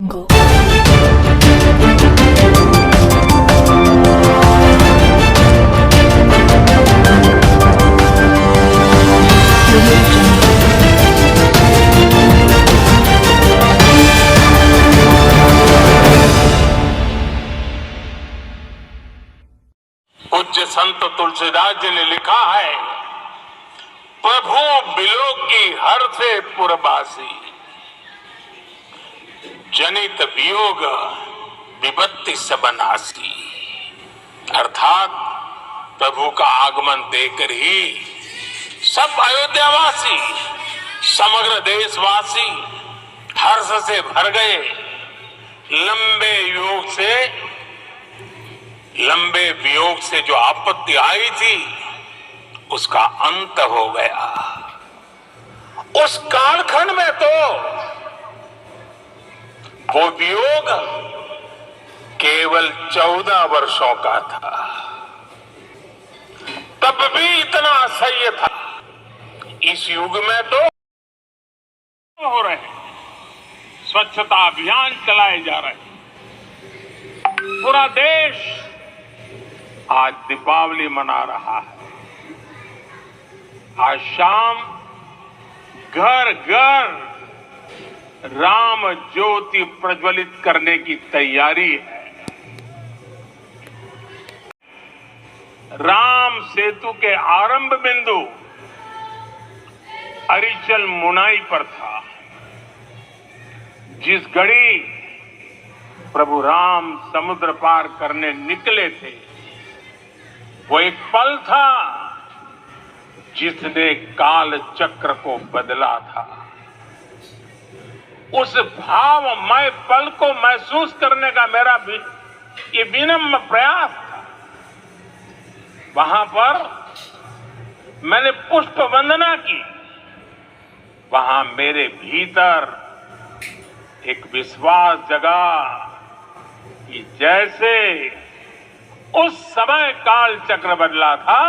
Go. पूज्य संत तुलसीदास जी ने लिखा है, प्रभु बिलो की हर से पुरबासी, जनित वियोग विपत्ति सबनासी। अर्थात प्रभु का आगमन देकर ही सब अयोध्यावासी, समग्र देशवासी हर्ष से भर गए। लंबे वियोग से जो आपत्ति आई थी उसका अंत हो गया। उस कालखंड में तो वो वियोग केवल 14 वर्षों का था, तब भी इतना असह्य था। इस युग में तो हो रहे हैं, स्वच्छता अभियान चलाए जा रहे हैं, पूरा देश आज दीपावली मना रहा है। आज शाम घर घर राम ज्योति प्रज्वलित करने की तैयारी है। राम सेतु के आरंभ बिंदु अरिचल मुनाई पर था। जिस घड़ी प्रभु राम समुद्र पार करने निकले थे, वो एक पल था जिसने काल चक्र को बदला था। उस भावमय पल को महसूस करने का मेरा भी ये विनम्र प्रयास था। वहां पर मैंने पुष्प वंदना की। वहां मेरे भीतर एक विश्वास जगा कि जैसे उस समय काल चक्र बदला था,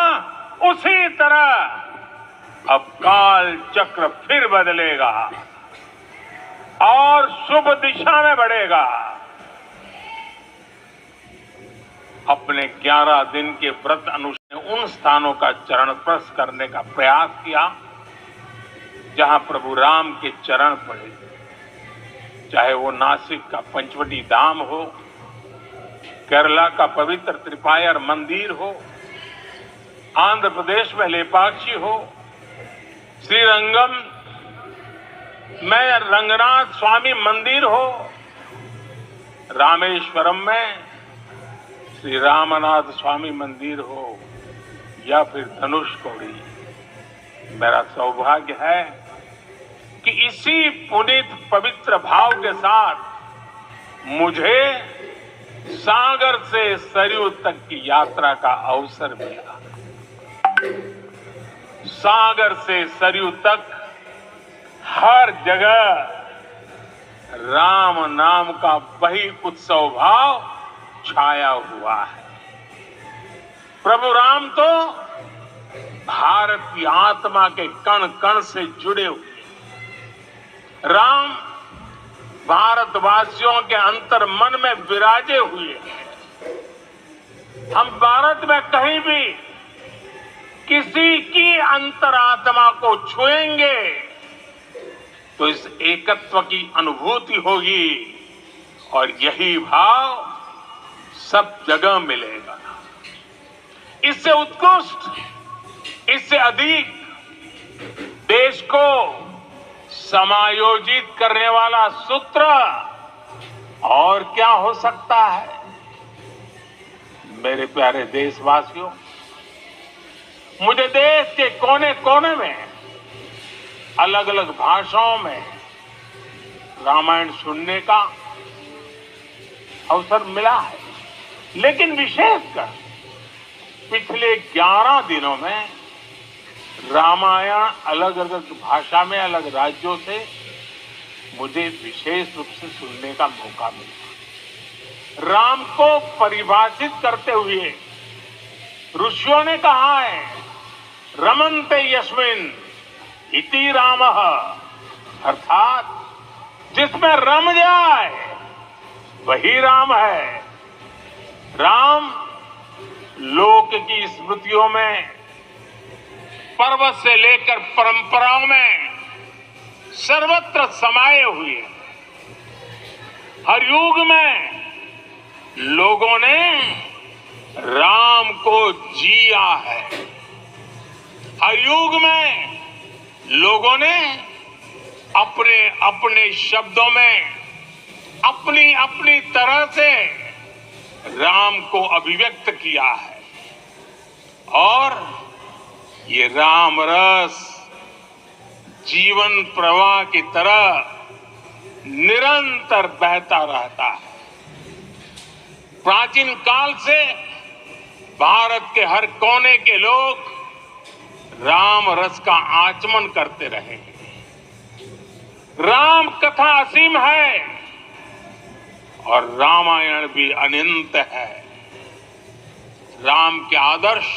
उसी तरह अब काल चक्र फिर बदलेगा और शुभ दिशा में बढ़ेगा। अपने 11 दिन के व्रत अनुष्ठान उन स्थानों का चरण स्पर्श करने का प्रयास किया जहां प्रभु राम के चरण पड़े, चाहे वो नासिक का पंचवटी धाम हो, केरला का पवित्र त्रिपायर मंदिर हो, आंध्र प्रदेश में लेपाक्षी हो, श्रीरंगम में रंगनाथ स्वामी मंदिर हो, रामेश्वरम में श्री रामनाथ स्वामी मंदिर हो, या फिर धनुषकोडी। मेरा सौभाग्य है कि इसी पुनीत पवित्र भाव के साथ मुझे सागर से सरयू तक की यात्रा का अवसर मिला। सागर से सरयू तक हर जगह राम नाम का वही उत्सव भाव छाया हुआ है। प्रभु राम तो भारत की आत्मा के कण कण से जुड़े हुए। राम भारतवासियों के अंतर मन में विराजे हुए हैं। हम भारत में कहीं भी किसी की अंतरात्मा को छुएंगे तो इस एकत्व की अनुभूति होगी, और यही भाव सब जगह मिलेगा। इससे उत्कृष्ट, इससे अधिक देश को समायोजित करने वाला सूत्र और क्या हो सकता है। मेरे प्यारे देशवासियों, मुझे देश के कोने कोने में अलग अलग भाषाओं में रामायण सुनने का अवसर मिला है, लेकिन विशेषकर पिछले 11 दिनों में रामायण अलग अलग भाषा में अलग राज्यों से मुझे विशेष रूप से सुनने का मौका मिला। राम को परिभाषित करते हुए ऋषियों ने कहा है, रमन्ते यस्मिन् इति रामः, अर्थात जिसमें रम जाए वही राम है। राम लोक की स्मृतियों में, पर्वत से लेकर परंपराओं में सर्वत्र समाये हुए हैं। हर युग में लोगों ने राम को जिया है। हर युग में लोगों ने अपने अपने शब्दों में अपनी अपनी तरह से राम को अभिव्यक्त किया है और ये राम रस जीवन प्रवाह की तरह निरंतर बहता रहता है। प्राचीन काल से भारत के हर कोने के लोग राम रस का आचमन करते रहे हैं। राम कथा असीम है और रामायण भी अनंत है। राम के आदर्श,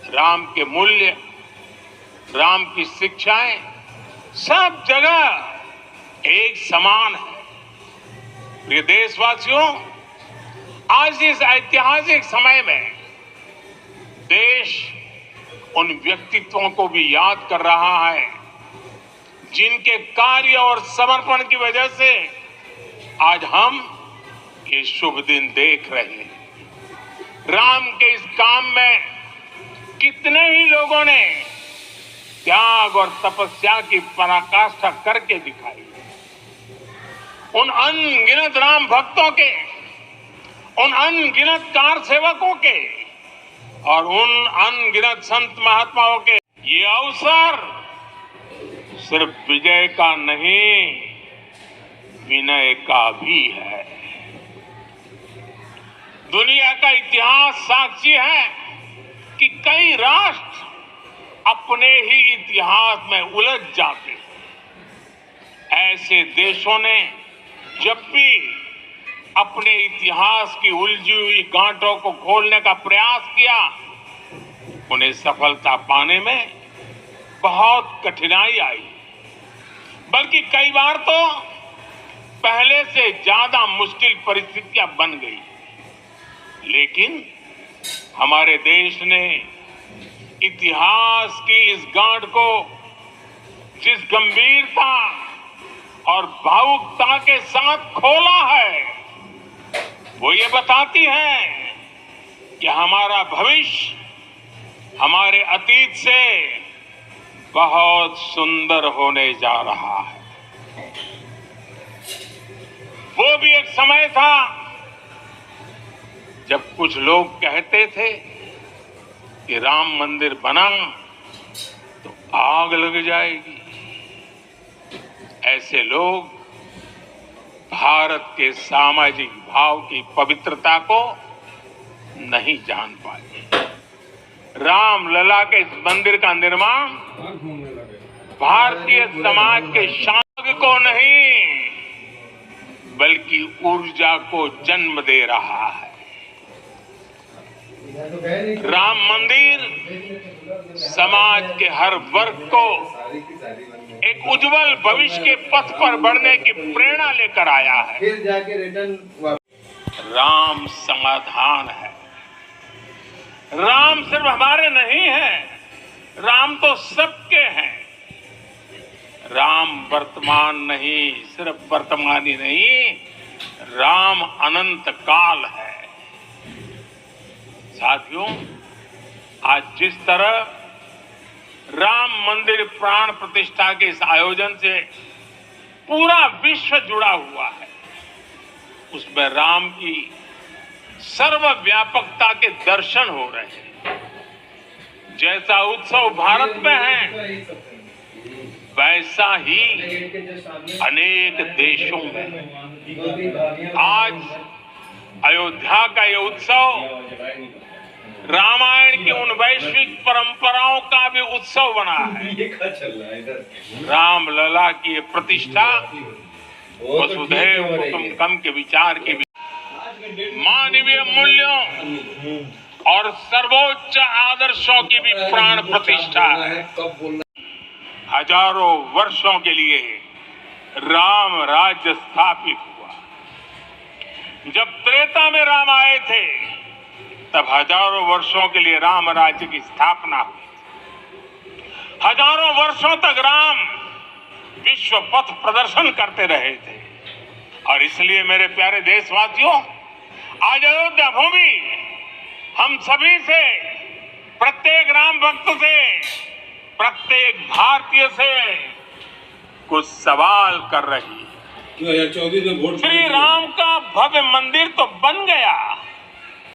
राम के मूल्य, राम की शिक्षाएं सब जगह एक समान है। प्रिय देशवासियों, आज इस ऐतिहासिक समय में देश उन व्यक्तित्वों को भी याद कर रहा है जिनके कार्य और समर्पण की वजह से आज हम ये शुभ दिन देख रहे हैं। राम के इस काम में कितने ही लोगों ने त्याग और तपस्या की पराकाष्ठा करके दिखाई। उन अनगिनत राम भक्तों के, उन अनगिनत कार सेवकों के और उन अनगिनत संत महात्माओं के ये अवसर सिर्फ विजय का नहीं, विनय का भी है। दुनिया का इतिहास साक्षी है कि कई राष्ट्र अपने ही इतिहास में उलझ जाते हैं। ऐसे देशों ने जब भी अपने इतिहास की उलझी हुई गांठों को खोलने का प्रयास किया, उन्हें सफलता पाने में बहुत कठिनाई आई, बल्कि कई बार तो पहले से ज्यादा मुश्किल परिस्थितियां बन गई। लेकिन हमारे देश ने इतिहास की इस गांठ को जिस गंभीरता और भावुकता के साथ खोला है, वो ये बताती है कि हमारा भविष्य हमारे अतीत से बहुत सुंदर होने जा रहा है। वो भी एक समय था जब कुछ लोग कहते थे कि राम मंदिर बना तो आग लग जाएगी। ऐसे लोग भारत के सामाजिक भाव की पवित्रता को नहीं जान पाए। राम लला के इस मंदिर का निर्माण भारतीय समाज के शांति को नहीं बल्कि ऊर्जा को जन्म दे रहा है। राम मंदिर समाज के हर वर्ग को एक उज्जवल भविष्य के पथ पर बढ़ने की प्रेरणा लेकर आया है। फिर जाके रिटर्न राम समाधान है। राम सिर्फ हमारे नहीं है, राम तो सबके हैं। राम वर्तमान नहीं, सिर्फ वर्तमान ही नहीं, राम अनंत काल है। साथियों, आज जिस तरह राम मंदिर प्राण प्रतिष्ठा के इस आयोजन से पूरा विश्व जुड़ा हुआ है, उसमें राम की सर्वव्यापकता के दर्शन हो रहे हैं। जैसा उत्सव भारत में है, वैसा ही अनेक देशों में आज अयोध्या का ये उत्सव रामायण की उन वैश्विक परंपराओं का भी उत्सव बना है। राम लला की ये प्रतिष्ठा वसुधैव कुटुंबकम के विचार की मानवीय मूल्यों और सर्वोच्च आदर्शों की भी प्राण प्रतिष्ठा है। हजारों वर्षों के लिए राम राज्य स्थापित हुआ। जब त्रेता में राम आए थे तब हजारों वर्षों के लिए राम राज्य की स्थापना हुई। हजारों वर्षों तक राम विश्व पथ प्रदर्शन करते रहे थे। और इसलिए मेरे प्यारे देशवासियों, आज अयोध्या भूमि हम सभी से, प्रत्येक राम भक्त से, प्रत्येक भारतीय से कुछ सवाल कर रही है। 2024 में वोट श्री राम का भव्य मंदिर तो बन गया,